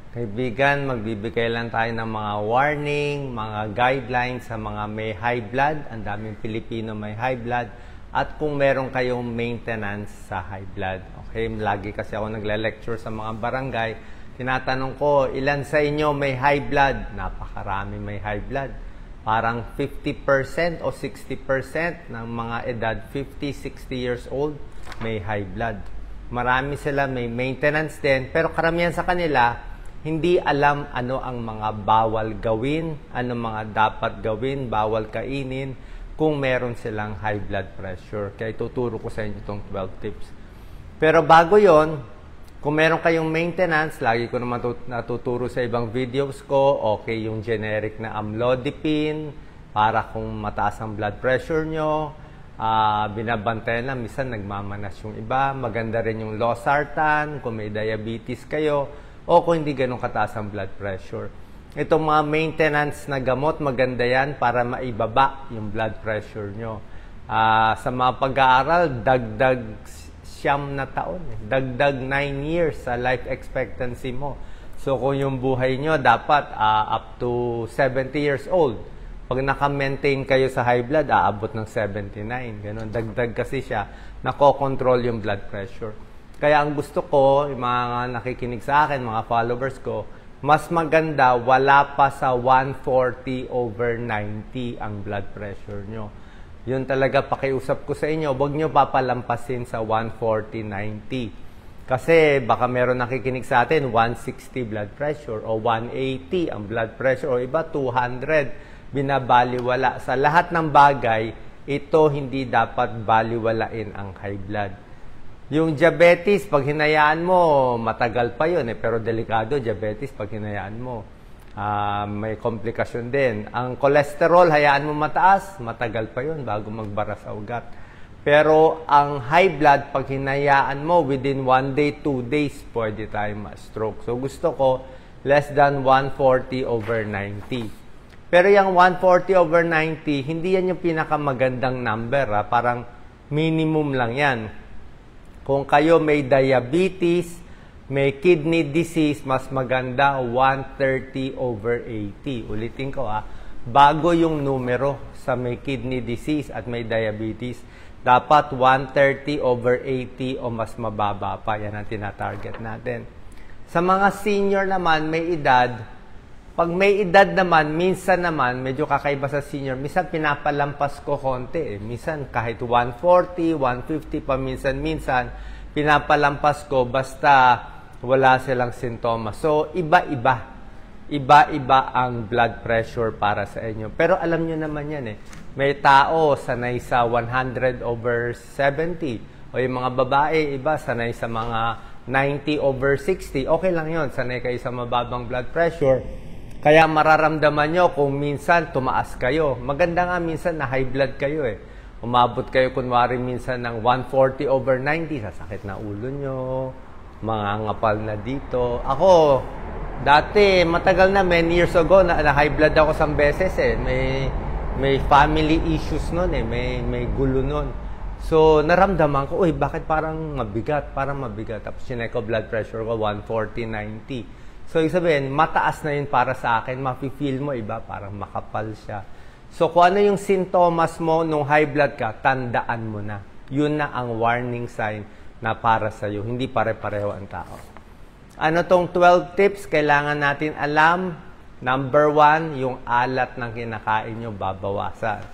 Kaibigan, magbibigay lang tayo ng mga warning, mga guidelines sa mga may high blood. Ang daming Pilipino may high blood. At kung meron kayong maintenance sa high blood. Okay, lagi kasi ako nagle-lecture sa mga barangay. Tinatanong ko, ilan sa inyo may high blood? Napakarami may high blood. Parang 50% o 60% ng mga edad 50, 60 years old may high blood. Marami sila may maintenance din, pero karamihan sa kanila hindi alam ano ang mga bawal gawin, ano mga dapat gawin, bawal kainin kung meron silang high blood pressure. Kaya ituturo ko sa inyo itong 12 tips. Pero bago yon, kung meron kayong maintenance, lagi ko naman natuturo sa ibang videos ko, okay yung generic na amlodipine para kung mataas ang blood pressure nyo, binabantayan lang, minsan nagmamanas yung iba, maganda rin yung losartan kung may diabetes kayo, o kung hindi ganun kataas ang blood pressure. Itong mga maintenance na gamot, maganda yan para maibaba yung blood pressure nyo. Sa mga pag-aaral, dagdag 9 na taon. Dagdag 9 years sa life expectancy mo. So kung yung buhay nyo dapat up to 70 years old, pag naka-maintain kayo sa high blood, aabot ng 79. Ganun. Dagdag kasi siya, nako-control yung blood pressure. Kaya ang gusto ko, yung mga nakikinig sa akin, mga followers ko, mas maganda wala pa sa 140/90 ang blood pressure nyo. Yun talaga pakiusap ko sa inyo, huwag nyo papalampasin sa 140/90. Kasi baka meron nakikinig sa atin, 160 blood pressure o 180 ang blood pressure o iba 200, binabaliwala. Sa lahat ng bagay, ito hindi dapat baliwalain ang high blood. Yung diabetes, pag hinayaan mo, matagal pa yun pero delikado diabetes pag hinayaan mo. May komplikasyon din. Ang cholesterol, hayaan mo mataas, matagal pa yun bago magbara sa ugat. Pero ang high blood, pag hinayaan mo, within 1 day, 2 days, pwede tayo ma-stroke. So gusto ko, less than 140/90. Pero yung 140/90, hindi yan yung pinakamagandang number. Parang minimum lang yan. Kung kayo may diabetes, may kidney disease, mas maganda 130/80. Ulitin ko bago yung numero sa may kidney disease at may diabetes, dapat 130/80 o mas mababa pa. Yan ang tinatarget natin. Sa mga senior naman, may edad, pag may edad naman, minsan naman, medyo kakaiba sa senior, minsan pinapalampas ko konti. Minsan kahit 140, 150 pa minsan pinapalampas ko basta wala silang sintomas. So, iba-iba. Iba-iba ang blood pressure para sa inyo. Pero alam nyo naman yan May tao sanay sa 100/70. O yung mga babae, iba sanay sa mga 90/60. Okay lang yon, sanay kayo sa mababang blood pressure. Kaya mararamdaman nyo kung minsan tumaas kayo. Maganda nga minsan na high blood kayo Umabot kayo kunwari minsan ng 140/90, sasakit na ulo nyo, mga ngapal na dito. Ako, dati, matagal na, many years ago, na high blood ako 1 beses May family issues nun may gulo nun. So, naramdaman ko, bakit parang mabigat? Tapos, chinek ko blood pressure ko, 140/90. So, ibig sabihin, mataas na yun para sa akin. Mafe-feel mo, iba, parang makapal siya. So, kung ano yung sintomas mo nung high blood ka, tandaan mo na. Yun na ang warning sign na para sa'yo. Hindi pare-pareho ang tao. Ano tong 12 tips kailangan natin alam? Number 1, yung alat ng kinakain nyo, babawasan.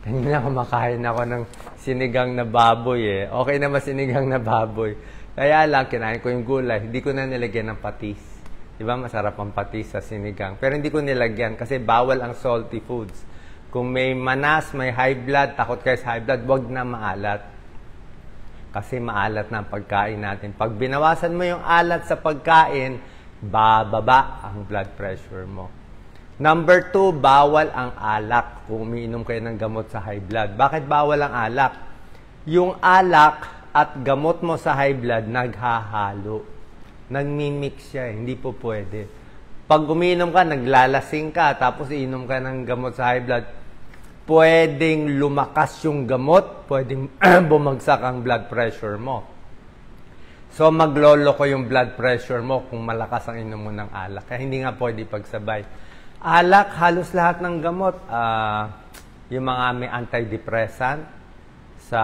Kanina kumakain ako ng sinigang na baboy Okay naman sinigang na baboy. Kaya lang, kinain ko yung gulay. Hindi ko na nilagyan ng patis. Diba, masarap ang patis sa sinigang. Pero hindi ko nilagyan kasi bawal ang salty foods. Kung may manas, may high blood, takot kayo sa high blood, wag na maalat. Kasi maalat na ang pagkain natin. Pag binawasan mo yung alat sa pagkain, bababa ang blood pressure mo. Number 2, bawal ang alak kung umiinom kayo ng gamot sa high blood. Bakit bawal ang alak? Yung alak at gamot mo sa high blood, naghahalo. Nagmimix siya Hindi po pwede. Pag umiinom ka, naglalasing ka, tapos iinom ka ng gamot sa high blood, pwedeng lumakas yung gamot, pwedeng bumagsak ang blood pressure mo. So, maglolo ko yung blood pressure mo kung malakas ang inom mo ng alak. Kaya hindi nga pwede pagsabay. Alak, halos lahat ng gamot, yung mga may antidepressant, sa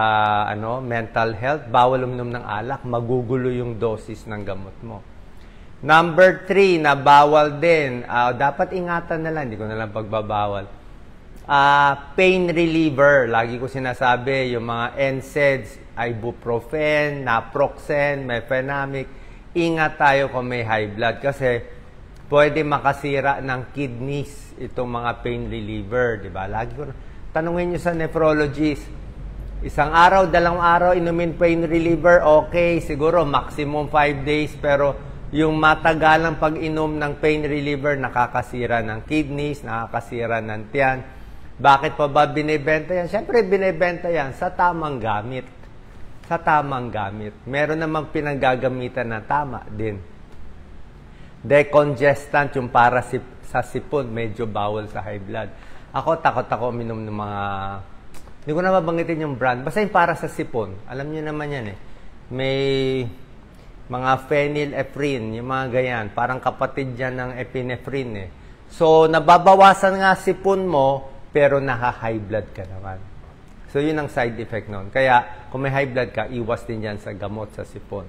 mental health, bawal uminom ng alak, magugulo yung dosis ng gamot mo. Number 3, na bawal din, dapat ingatan na lang, hindi ko na lang pagbabawal. Pain reliever, lagi ko sinasabi, yung mga NSAIDs, ibuprofen, naproxen, mefenamic, ingat tayo kung may high blood kasi pwede makasira ng kidneys itong mga pain reliever, di ba? Lagi ko tanungin nyo sa nephrologist, isang araw, 2 araw, inumin pain reliever, okay, siguro maximum 5 days, pero yung matagalang pag-inom ng pain reliever, nakakasira ng kidneys, nakakasira ng tiyan. Bakit pa ba binibenta yan? Siyempre, binibenta yan sa tamang gamit. Sa tamang gamit. Meron namang pinanggagamitan na tama din. Decongestant, yung para sa sipon, medyo bawal sa high blood. Ako, takot ako uminom ng mga... Hindi ko na mabanggitin yung brand. Basta yung para sa sipon. Alam niyo naman yan eh. May mga phenylephrine, yung mga ganyan. Parang kapatid yan ng epinephrine eh. So, nababawasan nga sipon mo, pero naka-high blood ka naman. So, yun ang side effect nun. Kaya, kung may high blood ka, iwas din yan sa gamot sa sipon.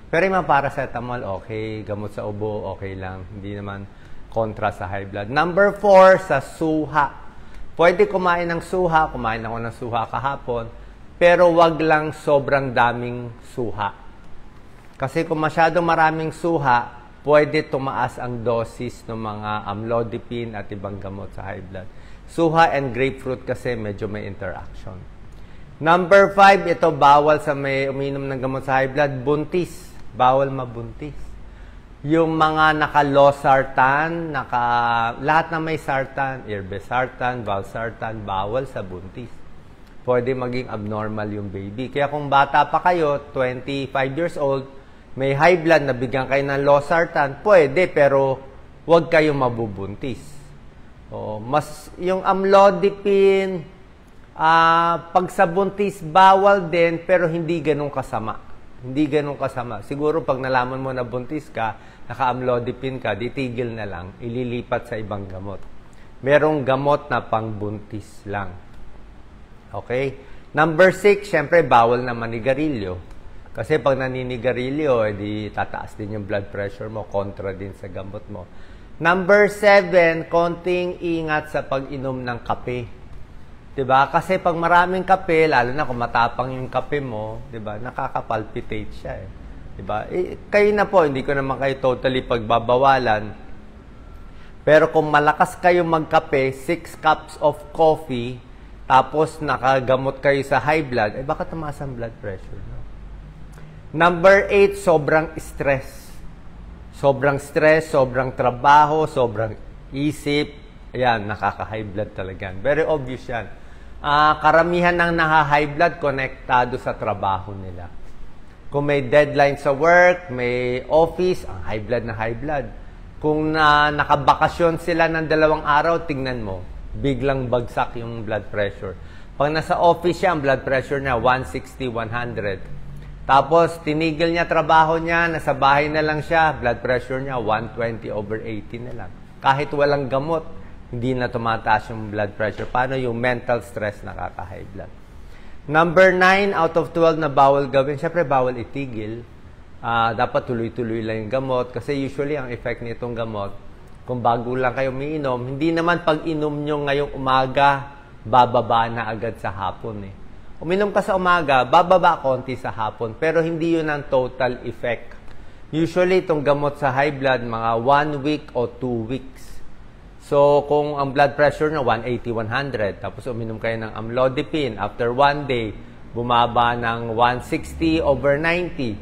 Pero yung mga paracetamol, okay. Gamot sa ubo, okay lang. Hindi naman kontra sa high blood. Number 4, sa suha. Pwede kumain ng suha. Kumain ako ng suha kahapon. Pero wag lang sobrang daming suha. Kasi kung masyadong maraming suha, pwede tumaas ang dosis ng mga amlodipine at ibang gamot sa high blood. Suha and grapefruit kasi medyo may interaction. Number 5, ito bawal sa may uminom ng gamot sa high blood, buntis. Bawal mabuntis. Yung mga naka-losartan, lahat na may sartan, irbesartan, valsartan, bawal sa buntis. Pwede maging abnormal yung baby. Kaya kung bata pa kayo, 25 years old, may high blood, nabigyan kayo ng losartan, pwede, pero huwag kayong mabubuntis. Mas yung amlodipine, pag sa buntis, bawal din, pero hindi ganun kasama. Hindi ganun kasama. Siguro pag nalaman mo na buntis ka, naka-amlodipine ka, ditigil na lang, ililipat sa ibang gamot. Merong gamot na pangbuntis lang. Okay? Number 6, syempre, bawal na manigarilyo. Kasi pag naninigarilyo, edi tataas din yung blood pressure mo, kontra din sa gamot mo. Number 7, konting ingat sa pag-inom ng kape. 'Di ba? Kasi pag maraming kape, lalo na kung matapang yung kape mo, 'di ba? Nakaka-palpitate siya eh. 'Di ba? Kayo na po, hindi ko naman kayo totally pagbabawalan. Pero kung malakas kayo magkape, 6 cups of coffee, tapos nakagamot kayo sa high blood, baka tumaas ang blood pressure. No? Number 8, sobrang stress. Sobrang stress, sobrang trabaho, sobrang isip. Ayan, nakaka-high blood talaga. Very obvious yan. Karamihan ng naka-high blood, konektado sa trabaho nila. Kung may deadline sa work, may office, ang high blood na high blood. Kung nakabakasyon sila ng 2 araw, tingnan mo, biglang bagsak yung blood pressure. Pag nasa office siya, ang blood pressure niya, 160, 100. Tapos, tinigil niya trabaho niya, nasa bahay na lang siya, blood pressure niya, 120/80 na lang. Kahit walang gamot, hindi na tumataas yung blood pressure. Paano yung mental stress nakaka-high blood? Number 9, out of 12 na bawal gawin, syempre bawal itigil. Dapat tuloy-tuloy lang yung gamot. Kasi usually, ang effect nitong gamot, kung bago lang kayo umiinom, hindi naman pag inom nyo ngayong umaga, bababa na agad sa hapon eh. Uminom ka sa umaga, bababa konti sa hapon, pero hindi yun ang total effect. Usually, itong gamot sa high blood, mga 1 week o 2 weeks. So, kung ang blood pressure na 180/100, tapos uminom kayo ng amlodipine, after 1 day, bumaba ng 160/90,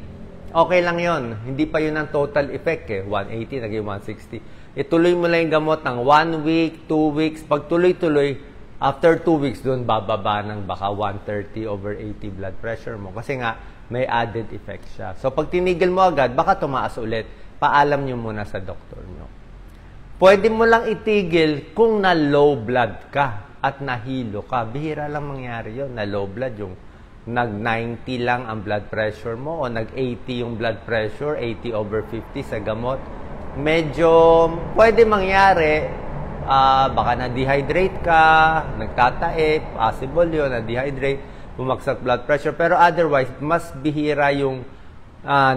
okay lang yon. Hindi pa yun ang total effect eh. 180, naging 160. Ituloy mo lang yung gamot ng 1 week, 2 weeks. Pag tuloy-tuloy, after 2 weeks, doon bababa ng baka 130/80 blood pressure mo. Kasi nga, may added effect siya. So, pag tinigil mo agad, baka tumaas ulit. Paalam nyo muna sa doktor nyo. Pwede mo lang itigil kung na low blood ka at nahilo ka. Bihira lang mangyari yun. Na low blood, yung nag-90 lang ang blood pressure mo o nag-80 yung blood pressure, 80/50 sa gamot, medyo pwede mangyari, baka na-dehydrate ka, nagtatae, possible yun, na-dehydrate, bumagsak blood pressure. Pero otherwise, mas bihira yung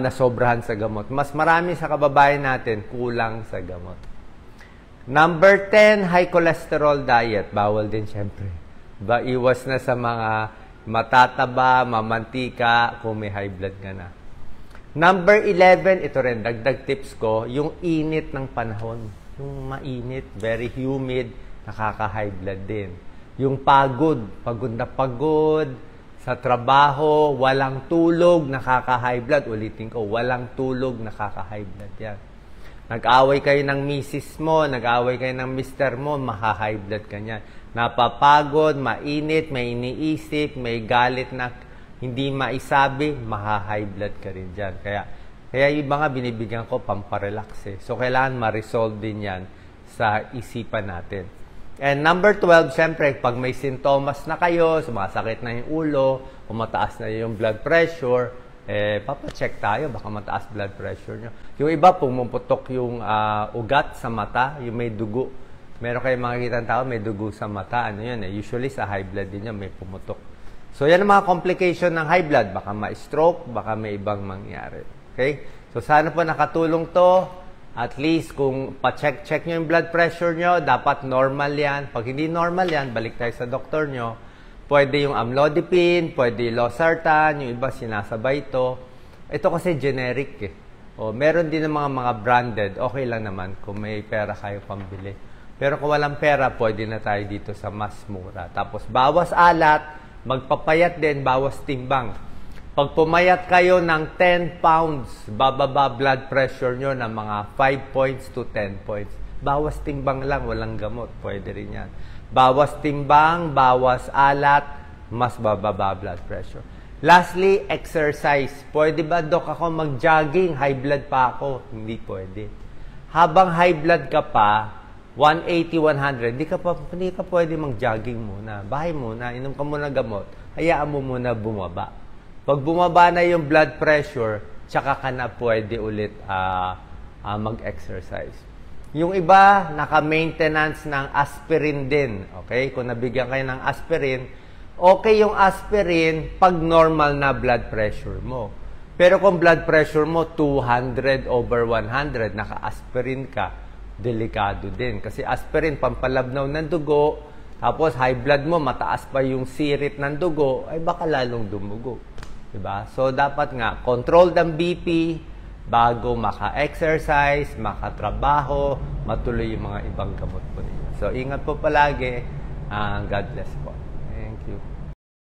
nasobrahan sa gamot. Mas marami sa kababayan natin kulang sa gamot. Number 10, high cholesterol diet. Bawal din syempre. Iwas na sa mga matataba, mamantika, kung may high blood ka na. Number 11, ito rin, dagdag tips ko, yung init ng panahon. Yung mainit, very humid, nakaka-high blood din. Yung pagod na pagod, sa trabaho, walang tulog, nakaka-high blood. Ulitin ko, walang tulog, nakaka-high blood yan. Nag-away kayo ng misis mo, nag-away kayo ng mister mo, maka-high blood ka niyan. Napapagod, mainit, may iniisip, may galit na hindi maisabi, maka-high blood ka rin dyan. Kaya yung mga binibigyan ko, pamparelax eh. So, kailangan ma-resolve din yan sa isipan natin. And number 12, syempre, pag may sintomas na kayo, sumasakit na yung ulo, o mataas na yung blood pressure, papacheck tayo, baka mataas blood pressure nyo. Yung iba, pumuputok yung ugat sa mata, yung may dugo. Meron kayong makikita ng tao, may dugo sa mata. Ano yun eh? Usually sa high blood din yan, may pumutok. So yan ang mga complication ng high blood. Baka ma-stroke, baka may ibang mangyari. Okay? So sana po nakatulong to. At least kung pa-check nyo yung blood pressure nyo, dapat normal yan. Pag hindi normal yan, balik tayo sa doktor nyo. Pwede yung amlodipine, pwede yung losartan, yung iba sinasabay ito. Ito kasi generic eh. O, meron din ng mga branded, okay lang naman kung may pera kayo pambili. Pero kung walang pera, pwede na tayo dito sa mas mura. Tapos, bawas alat, magpapayat din, bawas timbang. Pag pumayat kayo ng 10 pounds, bababa blood pressure nyo ng mga 5 points to 10 points. Bawas timbang lang, walang gamot. Pwede rin yan. Bawas timbang, bawas alat, mas bababa blood pressure. Lastly, exercise. Pwede ba, Dok, ako mag-jogging? High blood pa ako. Hindi pwede. Habang high blood ka pa, 180, 100, hindi ka pwede mag-jogging muna. Bahay muna, inom ka muna gamot, hayaan mo muna bumaba. Pag bumaba na yung blood pressure, tsaka ka na pwede ulit mag-exercise. Yung iba, naka-maintenance ng aspirin din. Okay? Kung nabigyan kayo ng aspirin, okay yung aspirin pag normal na blood pressure mo. Pero kung blood pressure mo 200/100, naka-aspirin ka, delikado din. Kasi aspirin, pampalabnaw ng dugo, tapos high blood mo, mataas pa yung sirit ng dugo, ay baka lalong dumugo. Diba? So, dapat nga, control ng BP bago maka-exercise, makatrabaho, matuloy yung mga ibang gamot po ninyo. So, ingat po palagi. God bless po. Thank you.